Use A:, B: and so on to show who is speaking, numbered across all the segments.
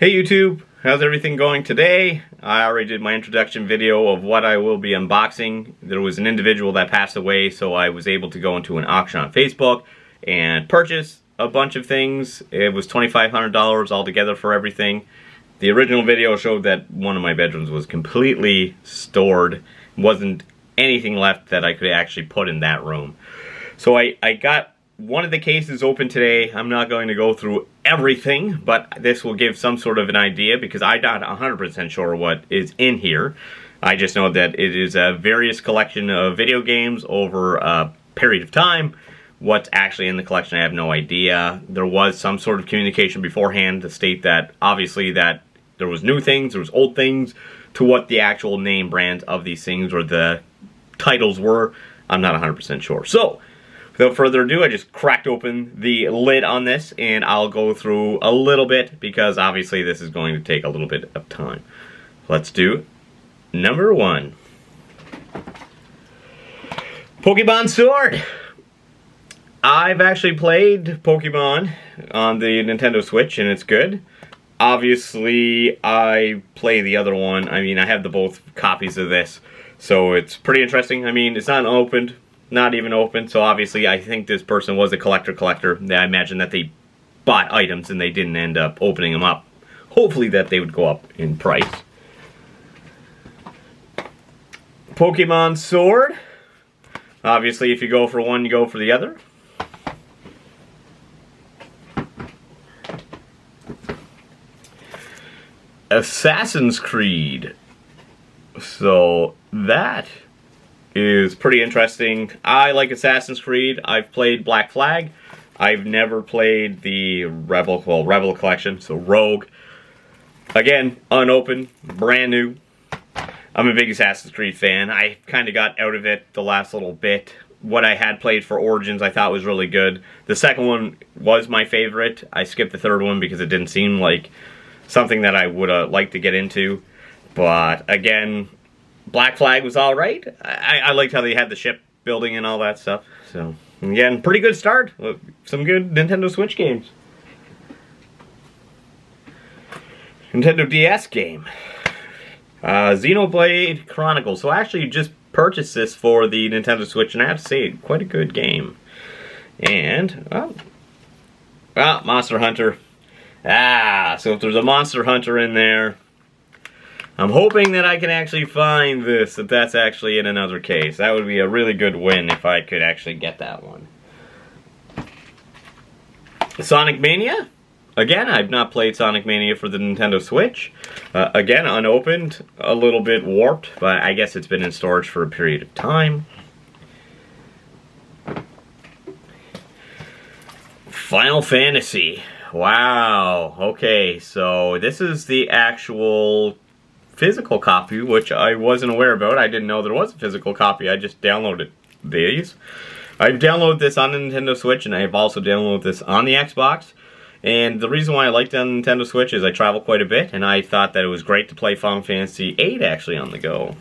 A: Hey YouTube, how's everything going today? I already did my introduction video of what I will be unboxing. There was an individual that passed away, so I was able to go into an auction on Facebook and purchase a bunch of things. It was $2,500 altogether for everything. The original video showed that one of my bedrooms was completely stored. Wasn't anything left that I could actually put in that room. So I got one of the cases open today. I'm not going to go through everything, but this will give some sort of an idea because I'm not 100% sure what is in here. I just know that it is a various collection of video games over a period of time. What's actually in the collection, I have no idea. There was some sort of communication beforehand to state that obviously that there was new things, there was old things, to what the actual name brands of these things or the titles were. I'm not 100% sure. So, without further ado, I just cracked open the lid on this and I'll go through a little bit because obviously this is going to take a little bit of time. Let's do number one. Pokemon Sword. I've actually played Pokemon on the Nintendo Switch and it's good. Obviously, I play the other one. I mean, I have the both copies of this, so it's pretty interesting. I mean, it's not opened. Not even open, so obviously I think this person was a collector. I imagine that they bought items and they didn't end up opening them up. Hopefully that they would go up in price. Pokemon Sword. Obviously if you go for one, you go for the other. Assassin's Creed. So that is pretty interesting. I like Assassin's Creed. I've played Black Flag. I've never played the Rebel Collection, so Rogue. Again, unopened, brand new. I'm a big Assassin's Creed fan. I kind of got out of it the last little bit. What I had played for Origins I thought was really good. The second one was my favorite. I skipped the third one because it didn't seem like something that I would like to get into. But again, Black Flag was alright. I liked how they had the ship building and all that stuff. So, again, pretty good start. Some good Nintendo Switch games. Nintendo DS game. Xenoblade Chronicles. So I actually just purchased this for the Nintendo Switch, and I have to say, quite a good game. And, well, Monster Hunter. So if there's a Monster Hunter in there, I'm hoping that I can actually find this, that that's actually in another case. That would be a really good win if I could actually get that one. Sonic Mania. Again, I've not played Sonic Mania for the Nintendo Switch. Again, unopened, a little bit warped, but I guess it's been in storage for a period of time. Final Fantasy. Wow. Okay, so this is the actual physical copy, which I wasn't aware about. I didn't know there was a physical copy. I just downloaded these. I've downloaded this on the Nintendo Switch, and I've also downloaded this on the Xbox. And the reason why I like it on the Nintendo Switch is I travel quite a bit, and I thought that it was great to play Final Fantasy VIII actually on the go.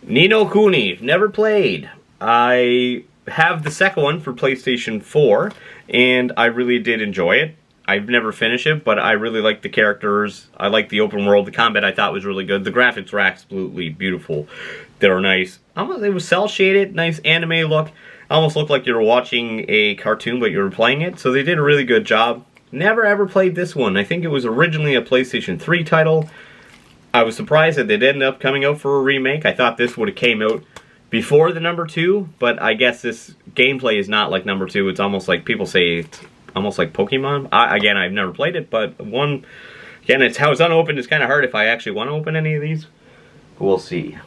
A: Ni no Kuni, never played. I have the second one for PlayStation 4, and I really did enjoy it. I've never finished it, but I really like the characters. I like the open world. The combat I thought was really good. The graphics were absolutely beautiful. They were nice. It was cel-shaded, nice anime look. Almost looked like you were watching a cartoon, but you were playing it. So they did a really good job. Never ever played this one. I think it was originally a PlayStation 3 title. I was surprised that they didn't end up coming out for a remake. I thought this would have came out before the number 2, but I guess this gameplay is not like number 2. It's almost like people say it's almost like Pokemon. Again, I've never played it, but again, it's how it's unopened. It's kind of hard if I actually want to open any of these. We'll see.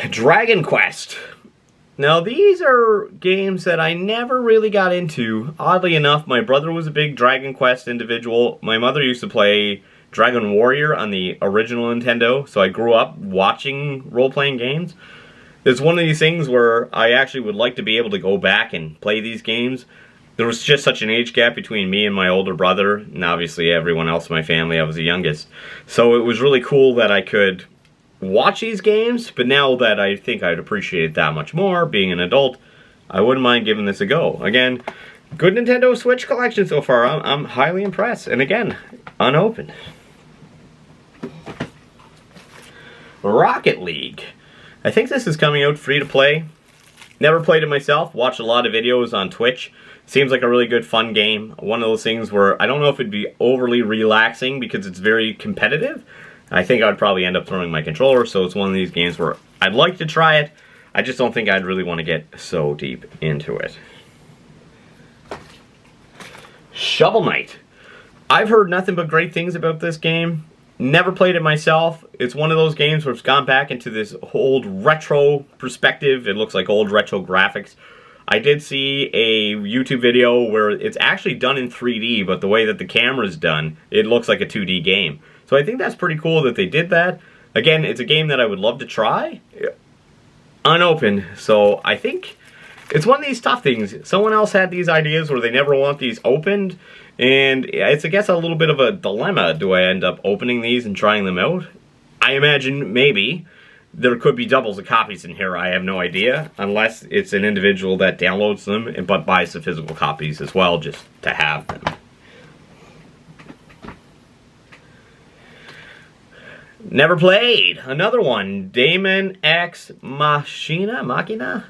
A: Dragon Quest. Now, these are games that I never really got into. Oddly enough, my brother was a big Dragon Quest individual. My mother used to play Dragon Warrior on the original Nintendo, so I grew up watching role-playing games. It's one of these things where I actually would like to be able to go back and play these games. There was just such an age gap between me and my older brother, and obviously everyone else in my family. I was the youngest. So it was really cool that I could watch these games, but now that I think I'd appreciate it that much more, being an adult, I wouldn't mind giving this a go. Again, good Nintendo Switch collection so far. I'm highly impressed. And again, unopened. Rocket League. I think this is coming out free to play. Never played it myself. Watched a lot of videos on Twitch. Seems like a really good fun game. One of those things where I don't know if it'd be overly relaxing because it's very competitive. I think I'd probably end up throwing my controller, so it's one of these games where I'd like to try it. I just don't think I'd really want to get so deep into it. Shovel Knight. I've heard nothing but great things about this game. Never played it myself. It's one of those games where it's gone back into this old retro perspective. It looks like old retro graphics. I did see a YouTube video where it's actually done in 3D, but the way that the camera's done, it looks like a 2D game. So I think that's pretty cool that they did that. Again, it's a game that I would love to try. Unopened, so I think it's one of these tough things. Someone else had these ideas where they never want these opened, and it's, I guess, a little bit of a dilemma. Do I end up opening these and trying them out? I imagine maybe. There could be doubles of copies in here, I have no idea, unless it's an individual that downloads them, but buys the physical copies as well, just to have them. Never played. Another one, Daemon X Machina?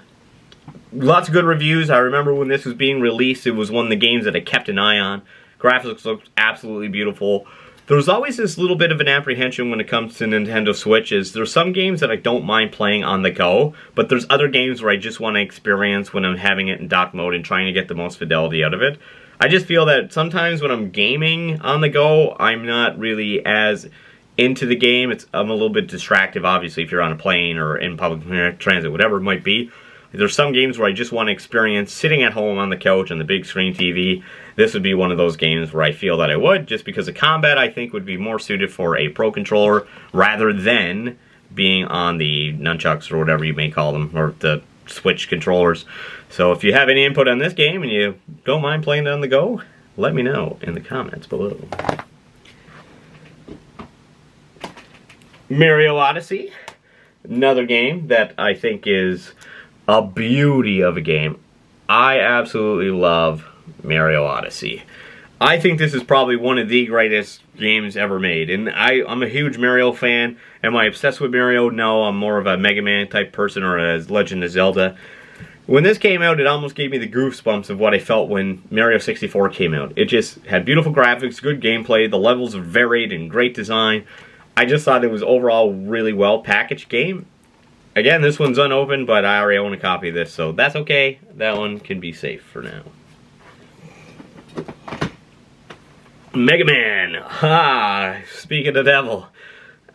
A: Lots of good reviews. I remember when this was being released, it was one of the games that I kept an eye on. Graphics looked absolutely beautiful. There's always this little bit of an apprehension when it comes to Nintendo Switch. There's some games that I don't mind playing on the go, but there's other games where I just want to experience when I'm having it in dock mode and trying to get the most fidelity out of it. I just feel that sometimes when I'm gaming on the go, I'm not really as into the game. I'm a little bit distractive, obviously, if you're on a plane or in public transit, whatever it might be. There's some games where I just want to experience sitting at home on the couch on the big screen TV. This would be one of those games where I feel that I would, just because the combat, I think, would be more suited for a Pro Controller rather than being on the nunchucks or whatever you may call them, or the Switch controllers. So if you have any input on this game and you don't mind playing it on the go, let me know in the comments below. Mario Odyssey. Another game that I think is a beauty of a game. I absolutely love Mario Odyssey. I think this is probably one of the greatest games ever made. And I'm a huge Mario fan. Am I obsessed with Mario? No, I'm more of a Mega Man type person, or a Legend of Zelda. When this came out, it almost gave me the goosebumps of what I felt when Mario 64 came out. It just had beautiful graphics, good gameplay, the levels are varied and great design. I just thought it was overall really well packaged game. Again, this one's unopened, but I already own a copy of this, so that's okay. That one can be safe for now. Mega Man. Speak of the devil.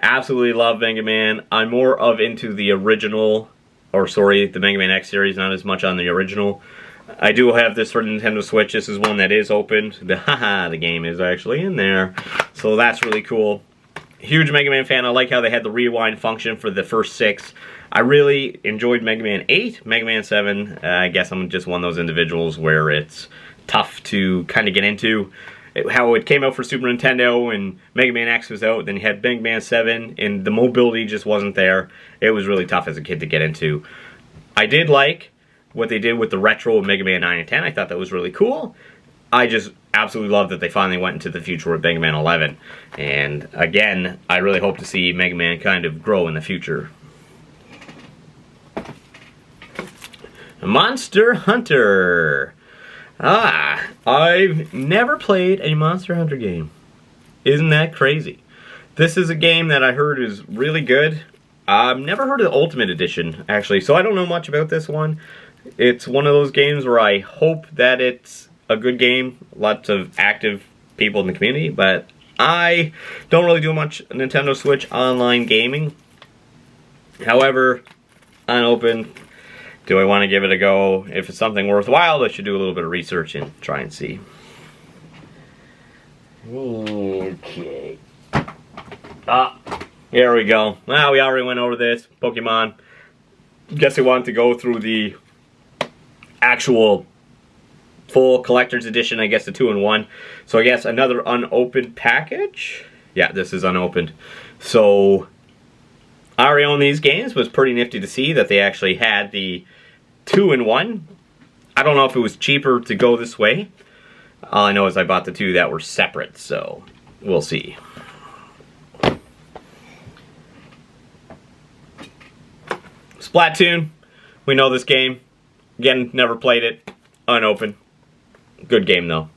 A: Absolutely love Mega Man. I'm more of into the original, the Mega Man X series, not as much on the original. I do have this for Nintendo Switch. This is one that is opened. The game is actually in there, so that's really cool. Huge Mega Man fan. I like how they had the rewind function for the first 6. I really enjoyed Mega Man 8, Mega Man 7. I guess I'm just one of those individuals where it's tough to kind of get into. How it came out for Super Nintendo and Mega Man X was out, then you had Mega Man 7, and the mobility just wasn't there. It was really tough as a kid to get into. I did like what they did with the retro of Mega Man 9 and 10. I thought that was really cool. I just absolutely love that they finally went into the future with Mega Man 11. And again, I really hope to see Mega Man kind of grow in the future. Monster Hunter. I've never played a Monster Hunter game. Isn't that crazy? This is a game that I heard is really good. I've never heard of the Ultimate Edition, actually, so I don't know much about this one. It's one of those games where I hope that it's a good game. Lots of active people in the community, but I don't really do much Nintendo Switch online gaming. However, unopened. Do I want to give it a go? If it's something worthwhile, I should do a little bit of research and try and see. Okay. Here we go. Well, we already went over this. Pokemon. Guess we wanted to go through the actual full collector's edition, I guess the 2-in-1. So I guess another unopened package. Yeah, this is unopened. So I already own these games, but it's pretty nifty to see that they actually had the 2-in-1. I don't know if it was cheaper to go this way. All I know is I bought the two that were separate, so we'll see. Splatoon, we know this game. Again, never played it. Unopened. Good game though.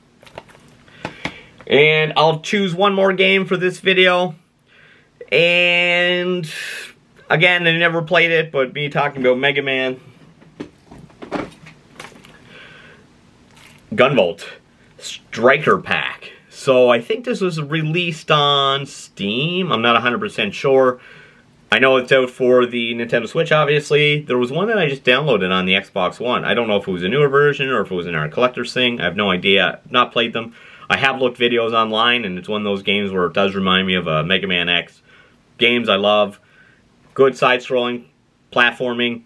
A: And I'll choose one more game for this video. And again, I never played it, but me talking about Mega Man. Gunvolt Striker Pack. So I think this was released on Steam. I'm not 100% sure. I know it's out for the Nintendo Switch, obviously. There was one that I just downloaded on the Xbox One. I don't know if it was a newer version or if it was in our collector's thing. I have no idea. I've not played them. I have looked videos online, and it's one of those games where it does remind me of Mega Man X. Games I love. Good side-scrolling, platforming.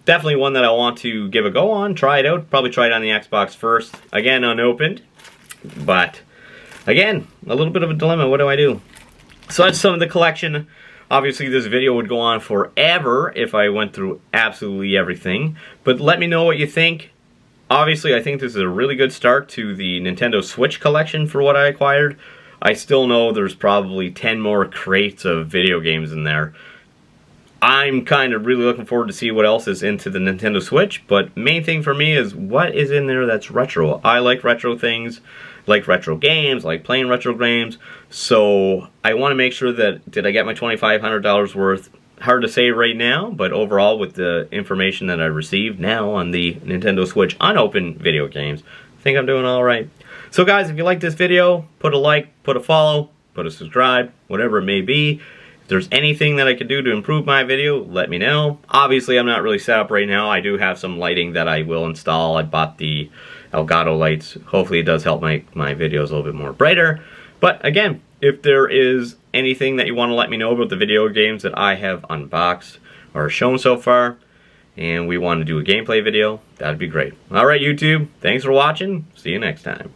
A: Definitely one that I want to give a go on, try it out. Probably try it on the Xbox first. Again, unopened. But, again, a little bit of a dilemma. What do I do? So that's some of the collection. Obviously, this video would go on forever if I went through absolutely everything. But let me know what you think. Obviously, I think this is a really good start to the Nintendo Switch collection for what I acquired. I still know there's probably 10 more crates of video games in there. I'm kind of really looking forward to see what else is into the Nintendo Switch, but main thing for me is what is in there that's retro. I like retro things, like retro games, like playing retro games, so I want to make sure that, did I get my $2,500 worth? Hard to say right now, but overall with the information that I received now on the Nintendo Switch unopened video games, I think I'm doing alright. So guys, if you like this video, put a like, put a follow, put a subscribe, whatever it may be. If there's anything that I could do to improve my video, let me know. Obviously, I'm not really set up right now. I do have some lighting that I will install. I bought the Elgato lights. Hopefully it does help my videos a little bit more brighter. But again, if there is anything that you want to let me know about the video games that I have unboxed or shown so far, and we want to do a gameplay video, that'd be great. Alright YouTube, thanks for watching. See you next time.